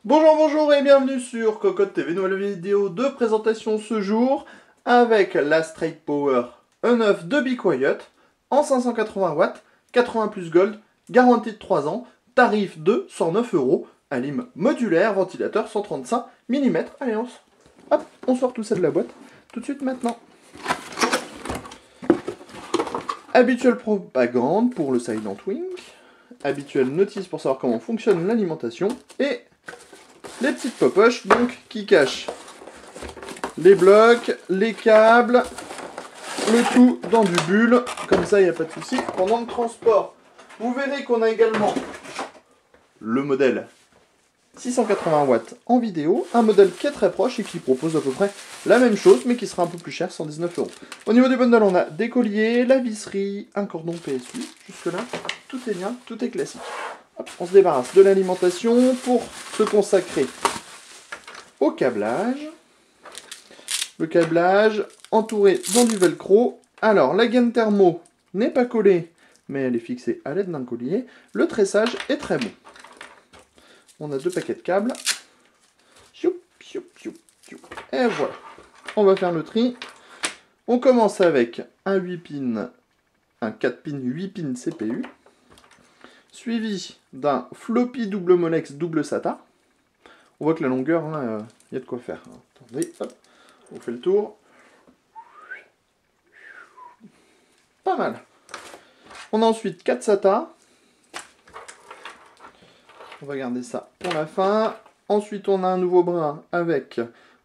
Bonjour, bonjour et bienvenue sur Cocotte TV, nouvelle vidéo de présentation ce jour avec la Straight Power E9 de Be Quiet en 580 watts, 80 plus gold, garantie de 3 ans, tarif de 109 €, alim modulaire, ventilateur 135 mm. Allez, on sort tout ça de la boîte tout de suite maintenant. Habituelle propagande pour le Silent Wing, habituelle notice pour savoir comment fonctionne l'alimentation et les petites popoches donc qui cachent les blocs, les câbles, le tout dans du bulle, comme ça il n'y a pas de souci pendant le transport. Vous verrez qu'on a également le modèle 680 watts en vidéo, un modèle qui est très proche et qui propose à peu près la même chose mais qui sera un peu plus cher, 119 €. Au niveau du bundle, on a des colliers, la visserie, un cordon PSU, jusque là tout est bien, tout est classique. Hop, on se débarrasse de l'alimentation pour se consacrer au câblage. Le câblage entouré dans du velcro. Alors, la gaine thermo n'est pas collée, mais elle est fixée à l'aide d'un collier. Le tressage est très bon. On a 2 paquets de câbles. Et voilà. On va faire le tri. On commence avec un 8 pins, un 4 pins 8 pins CPU. Suivi d'un floppy double Molex double SATA. On voit que la longueur, il y a de quoi faire. Attendez, hop, on fait le tour. Pas mal. On a ensuite 4 SATA. On va garder ça pour la fin. Ensuite, on a un nouveau brin avec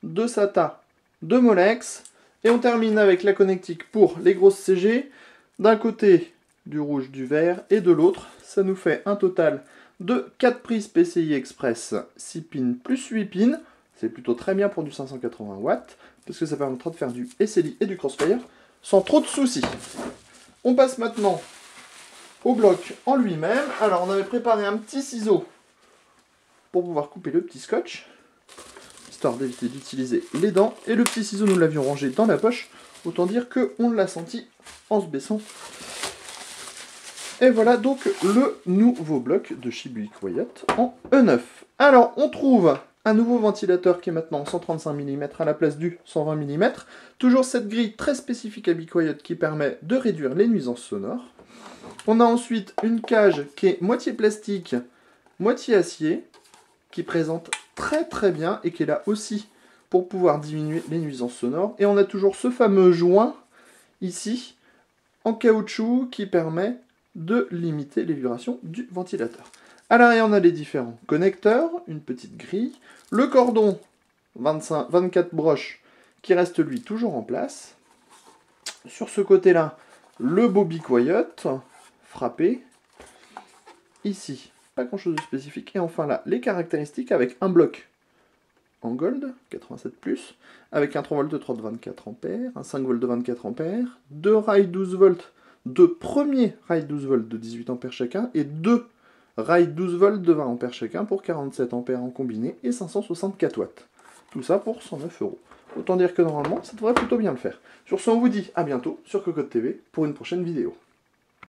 2 SATA, 2 Molex. Et on termine avec la connectique pour les grosses CG. D'un côté, du rouge, du vert, et de l'autre, ça nous fait un total de 4 prises PCI Express 6 pins plus 8 pins. C'est plutôt très bien pour du 580 watts, parce que ça permettra de faire du SLI et du Crossfire sans trop de soucis. On passe maintenant au bloc en lui-même. Alors, on avait préparé un petit ciseau pour pouvoir couper le petit scotch, histoire d'éviter d'utiliser les dents. Et le petit ciseau, nous l'avions rangé dans la poche. Autant dire qu'on l'a senti en se baissant. Et voilà donc le nouveau bloc de chez Be Quiet en E9. Alors, on trouve un nouveau ventilateur qui est maintenant en 135 mm à la place du 120 mm. Toujours cette grille très spécifique à Be Quiet qui permet de réduire les nuisances sonores. On a ensuite une cage qui est moitié plastique, moitié acier, qui présente très bien et qui est là aussi pour pouvoir diminuer les nuisances sonores. Et on a toujours ce fameux joint ici en caoutchouc qui permet de limiter les vibrations du ventilateur. À l'arrière, on a les différents connecteurs, une petite grille, le cordon 24 broches qui reste lui toujours en place. Sur ce côté-là, le beau Be Quiet frappé. Ici, pas grand-chose de spécifique. Et enfin là, les caractéristiques avec un bloc en gold, 87+, avec un 3 volts de 3 de 24 ampères, un 5 volts de 24 ampères, 2 rails 12 volts, 2 premiers rails 12 volts de 18 ampères chacun, et 2 rails 12 volts de 20 ampères chacun pour 47 ampères en combiné et 564 watts. Tout ça pour 109 €. Autant dire que normalement, ça devrait plutôt bien le faire. Sur ce, on vous dit à bientôt sur Cocotte TV pour une prochaine vidéo.